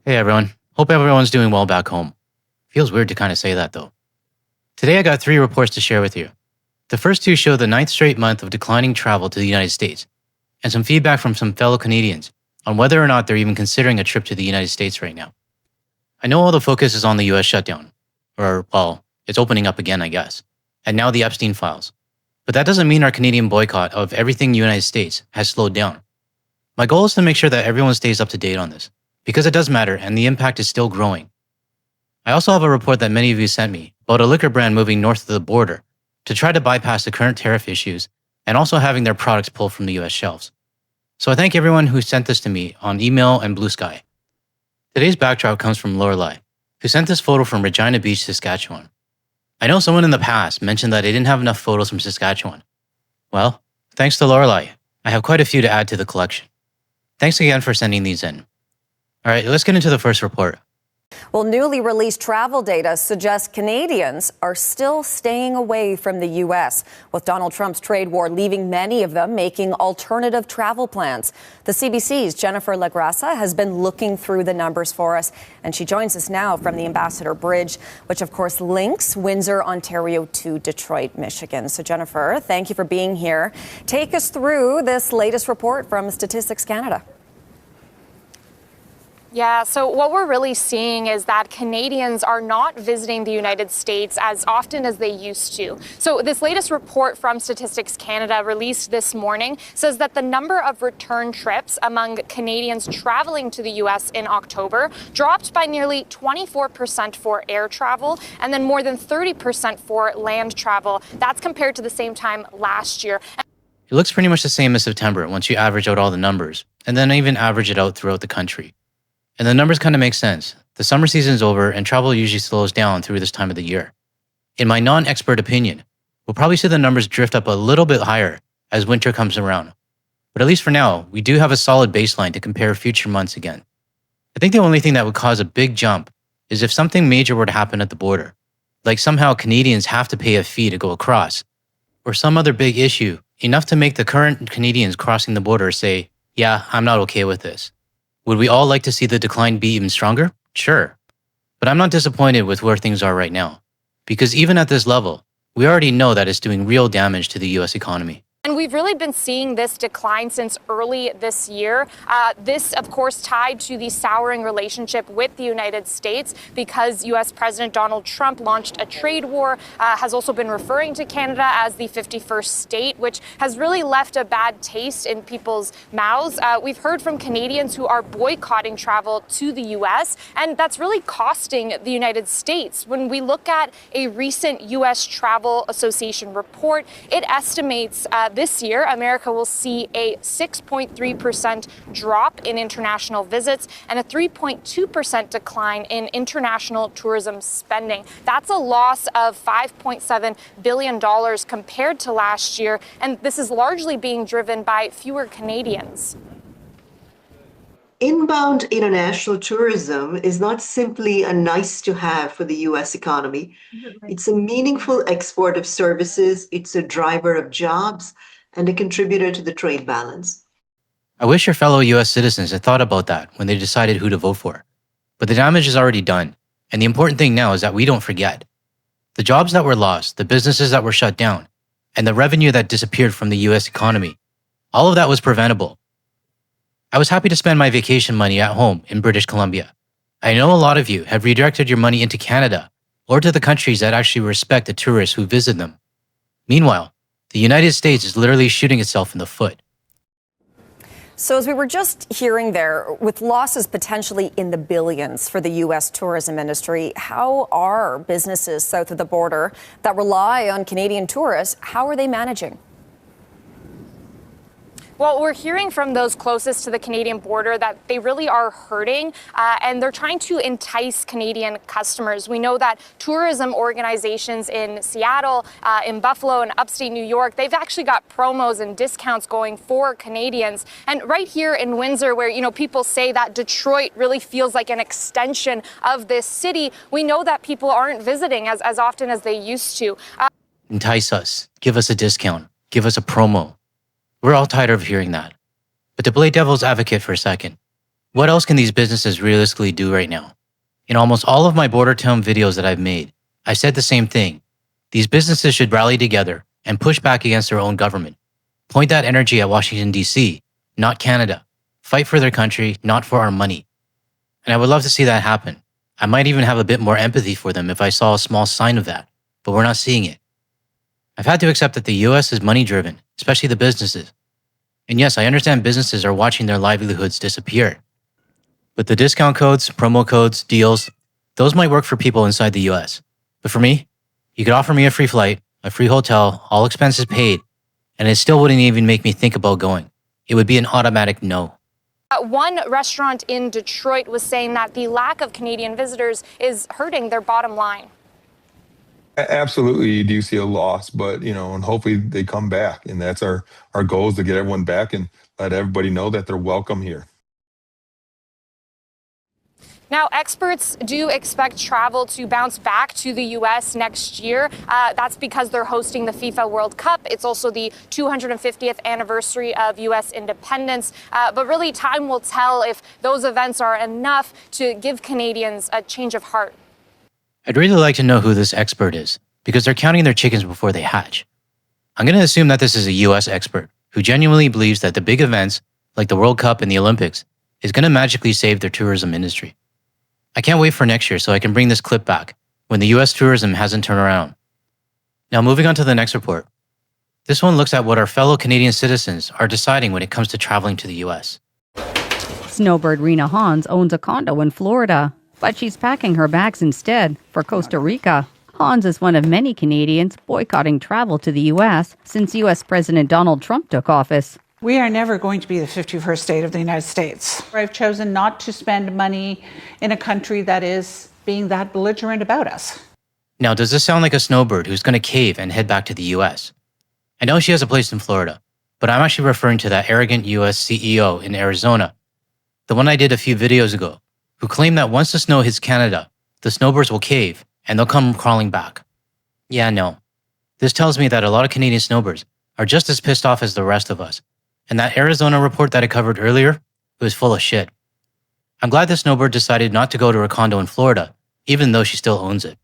Hey everyone. Hope everyone's doing well back home. Feels weird to kind of say that though. Today I got 3 reports to share with you. The first 2 show the 9th straight month of declining travel to the United States, and some feedback from some fellow Canadians on whether or not they're even considering a trip to the United States right now. I know all the focus is on the US shutdown, or well, it's opening up again, I guess, and now the Epstein files. But that doesn't mean our Canadian boycott of everything United States has slowed down. My goal is to make sure that everyone stays up to date on this, because it does matter and the impact is still growing. I also have a report that many of you sent me about a liquor brand moving north of the border to try to bypass the current tariff issues and also having their products pulled from the US shelves. So I thank everyone who sent this to me on email and Blue Sky. Today's backdrop comes from Lorelei, who sent this photo from Regina Beach, Saskatchewan. I know someone in the past mentioned that they didn't have enough photos from Saskatchewan. Well, thanks to Lorelei, I have quite a few to add to the collection. Thanks again for sending these in. All right, let's get into the first report. Well, newly released travel data suggests Canadians are still staying away from the U.S., with Donald Trump's trade war leaving many of them making alternative travel plans. The CBC's Jennifer Lagrassa has been looking through the numbers for us, and she joins us now from the Ambassador Bridge, which of course links Windsor, Ontario to Detroit, Michigan. So Jennifer, thank you for being here. Take us through this latest report from Statistics Canada. Yeah, so what we're really seeing is that Canadians are not visiting the United States as often as they used to. So this latest report from Statistics Canada released this morning says that the number of return trips among Canadians traveling to the U.S. in October dropped by nearly 24% for air travel and then more than 30% for land travel. That's compared to the same time last year. It looks pretty much the same as September once you average out all the numbers, and then even average it out throughout the country. And the numbers kind of make sense. The summer season's over and travel usually slows down through this time of the year. In my non-expert opinion, we'll probably see the numbers drift up a little bit higher as winter comes around. But at least for now, we do have a solid baseline to compare future months again. I think the only thing that would cause a big jump is if something major were to happen at the border, like somehow Canadians have to pay a fee to go across, or some other big issue, enough to make the current Canadians crossing the border say, yeah, I'm not okay with this. Would we all like to see the decline be even stronger? Sure. But I'm not disappointed with where things are right now, because even at this level, we already know that it's doing real damage to the US economy. And we've really been seeing this decline since early this year. This, of course, tied to the souring relationship with the United States because U.S. President Donald Trump launched a trade war, has also been referring to Canada as the 51st state, which has really left a bad taste in people's mouths. We've heard from Canadians who are boycotting travel to the U.S., and that's really costing the United States. When we look at a recent U.S. Travel Association report, it estimates this year, America will see a 6.3% drop in international visits and a 3.2% decline in international tourism spending. That's a loss of $5.7 billion compared to last year, and this is largely being driven by fewer Canadians. Inbound international tourism is not simply a nice to have for the US economy. It's a meaningful export of services, it's a driver of jobs, and a contributor to the trade balance. I wish your fellow US citizens had thought about that when they decided who to vote for. But the damage is already done, and the important thing now is that we don't forget. The jobs that were lost, the businesses that were shut down, and the revenue that disappeared from the US economy, all of that was preventable. I was happy to spend my vacation money at home in British Columbia. I know a lot of you have redirected your money into Canada or to the countries that actually respect the tourists who visit them. Meanwhile, the United States is literally shooting itself in the foot. So as we were just hearing there, with losses potentially in the billions for the U.S. tourism industry, how are businesses south of the border that rely on Canadian tourists, how are they managing? Well, we're hearing from those closest to the Canadian border that they really are hurting, and they're trying to entice Canadian customers. We know that tourism organizations in Seattle, in Buffalo, and upstate New York, they've actually got promos and discounts going for Canadians. And right here in Windsor, where people say that Detroit really feels like an extension of this city, we know that people aren't visiting as often as they used to. Entice us, give us a discount, give us a promo. We're all tired of hearing that. But to play devil's advocate for a second, What else can these businesses realistically do right now? In almost all of my border town videos that I've made, I said the same thing. These businesses should rally together and push back against their own government. Point that energy at Washington, D.C., not Canada. Fight for their country, not for our money. And I would love to see that happen. I might even have a bit more empathy for them if I saw a small sign of that, but we're not seeing it. I've had to accept that the US is money-driven, especially the businesses. And yes, I understand businesses are watching their livelihoods disappear. But the discount codes, promo codes, deals, those might work for people inside the US. But for me, you could offer me a free flight, a free hotel, all expenses paid, and it still wouldn't even make me think about going. It would be an automatic no. One restaurant in Detroit was saying that the lack of Canadian visitors is hurting their bottom line. Absolutely, you do see a loss, but and hopefully they come back, and that's our goal is to get everyone back and let everybody know that they're welcome here. Now, experts do expect travel to bounce back to the U.S. next year. That's because they're hosting the FIFA World Cup. It's also the 250th anniversary of U.S. independence. But really, time will tell if those events are enough to give Canadians a change of heart. I'd really like to know who this expert is, because they're counting their chickens before they hatch. I'm going to assume that this is a US expert who genuinely believes that the big events, like the World Cup and the Olympics, is going to magically save their tourism industry. I can't wait for next year so I can bring this clip back when the US tourism hasn't turned around. Now moving on to the next report. This one looks at what our fellow Canadian citizens are deciding when it comes to traveling to the US. Snowbird Rena Hans owns a condo in Florida, but she's packing her bags instead for Costa Rica. Hans is one of many Canadians boycotting travel to the U.S. since U.S. President Donald Trump took office. We are never going to be the 51st state of the United States. I've chosen not to spend money in a country that is being that belligerent about us. Now, does this sound like a snowbird who's going to cave and head back to the U.S.? I know she has a place in Florida, but I'm actually referring to that arrogant U.S. CEO in Arizona, the one I did a few videos ago, who claimed that once the snow hits Canada, the snowbirds will cave and they'll come crawling back. Yeah, no. This tells me that a lot of Canadian snowbirds are just as pissed off as the rest of us. And that Arizona report that I covered earlier, it was full of shit. I'm glad the snowbird decided not to go to her condo in Florida, even though she still owns it.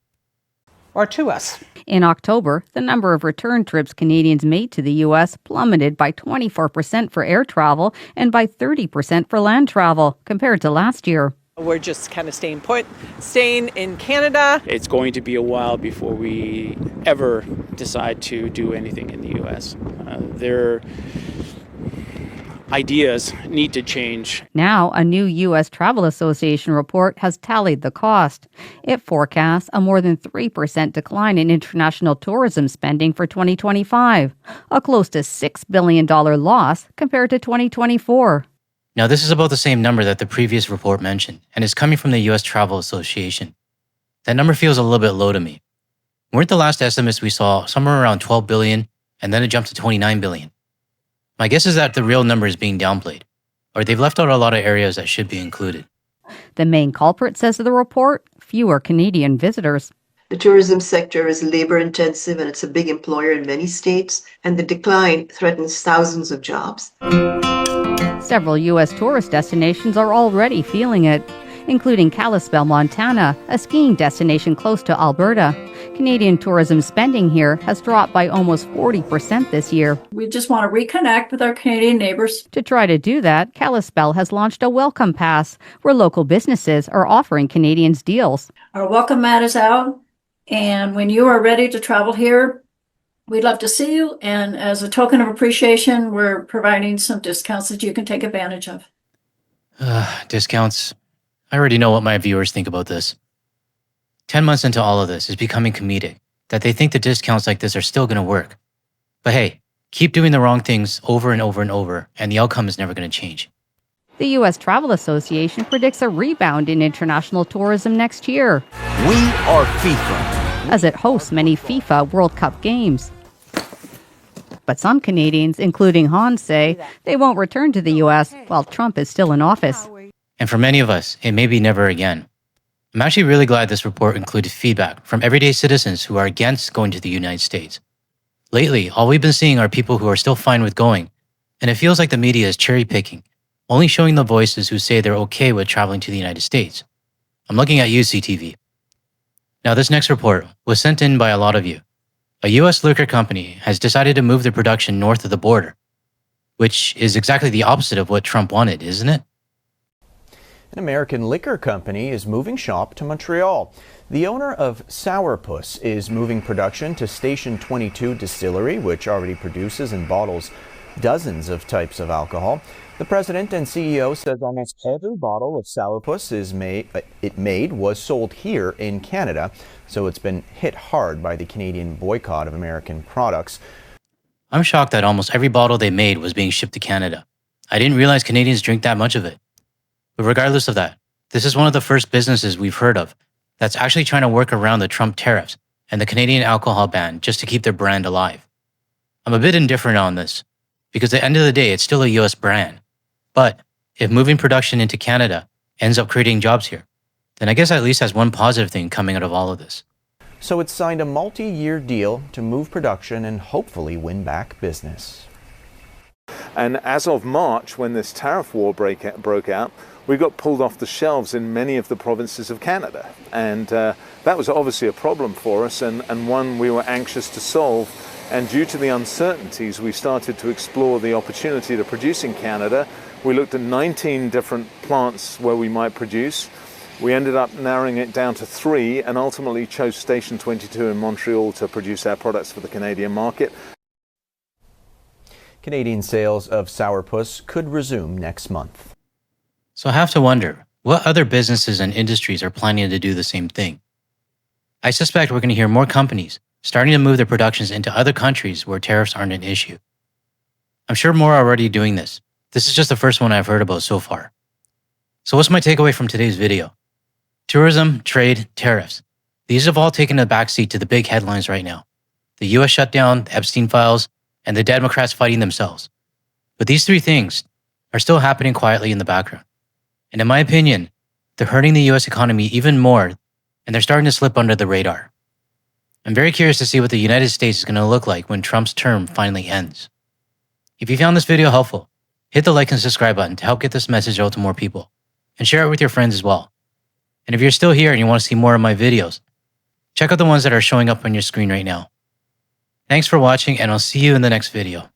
Or to us. In October, the number of return trips Canadians made to the U.S. plummeted by 24% for air travel and by 30% for land travel compared to last year. We're just kind of staying put, staying in Canada. It's going to be a while before we ever decide to do anything in the U.S. Their ideas need to change. Now, a new U.S. Travel Association report has tallied the cost. It forecasts a more than 3% decline in international tourism spending for 2025, a close to $6 billion loss compared to 2024. Now, this is about the same number that the previous report mentioned, and it's coming from the U.S. Travel Association. That number feels a little bit low to me. Weren't the last estimates we saw somewhere around $12 billion, and then it jumped to $29 billion? My guess is that the real number is being downplayed, or they've left out a lot of areas that should be included. The main culprit, says the report, fewer Canadian visitors. The tourism sector is labor intensive and it's a big employer in many states, and the decline threatens thousands of jobs. Several U.S. tourist destinations are already feeling it, including Kalispell, Montana, a skiing destination close to Alberta. Canadian tourism spending here has dropped by almost 40% this year. We just want to reconnect with our Canadian neighbors. To try to do that, Kalispell has launched a welcome pass, where local businesses are offering Canadians deals. Our welcome mat is out, and when you are ready to travel here, we'd love to see you. And as a token of appreciation, we're providing some discounts that you can take advantage of. Discounts. I already know what my viewers think about this. 10 months into all of this, it's becoming comedic that they think the discounts like this are still going to work. But hey, keep doing the wrong things over and over and over, and the outcome is never going to change. The U.S. Travel Association predicts a rebound in international tourism next year. We are FIFA, as it hosts many FIFA World Cup games. But some Canadians, including Hans, say they won't return to the U.S. while Trump is still in office. And for many of us, it may be never again. I'm actually really glad this report included feedback from everyday citizens who are against going to the United States. Lately, all we've been seeing are people who are still fine with going, and it feels like the media is cherry-picking only showing the voices who say they're okay with traveling to the United States. I'm looking at you, CTV. Now, this next report was sent in by a lot of you. A US liquor company has decided to move their production north of the border, which is exactly the opposite of what Trump wanted, isn't it? An American liquor company is moving shop to Montreal. The owner of Sourpuss is moving production to Station 22 Distillery, which already produces and bottles dozens of types of alcohol. The president and CEO says almost every bottle of Sourpuss it made was sold here in Canada, so it's been hit hard by the Canadian boycott of American products. I'm shocked that almost every bottle they made was being shipped to Canada. I didn't realize Canadians drink that much of it. But regardless of that, this is one of the first businesses we've heard of that's actually trying to work around the Trump tariffs and the Canadian alcohol ban just to keep their brand alive. I'm a bit indifferent on this, because at the end of the day, it's still a US brand. But if moving production into Canada ends up creating jobs here, then I guess at least has one positive thing coming out of all of this. So it's signed a multi-year deal to move production and hopefully win back business. And as of March, when this tariff war broke out, we got pulled off the shelves in many of the provinces of Canada. And that was obviously a problem for us and one we were anxious to solve. And due to the uncertainties, we started to explore the opportunity to produce in Canada. We looked at 19 different plants where we might produce. We ended up narrowing it down to 3 and ultimately chose Station 22 in Montreal to produce our products for the Canadian market. Canadian sales of Sourpuss could resume next month. So I have to wonder, what other businesses and industries are planning to do the same thing? I suspect we're going to hear more companies starting to move their productions into other countries where tariffs aren't an issue. I'm sure more are already doing this. This is just the first one I've heard about so far. So what's my takeaway from today's video? Tourism, trade, tariffs. These have all taken a backseat to the big headlines right now. The US shutdown, the Epstein files, and the Democrats fighting themselves. But these 3 things are still happening quietly in the background. And in my opinion, they're hurting the US economy even more, and they're starting to slip under the radar. I'm very curious to see what the United States is going to look like when Trump's term finally ends. If you found this video helpful, hit the like and subscribe button to help get this message out to more people, and share it with your friends as well. And if you're still here and you want to see more of my videos, check out the ones that are showing up on your screen right now. Thanks for watching, and I'll see you in the next video.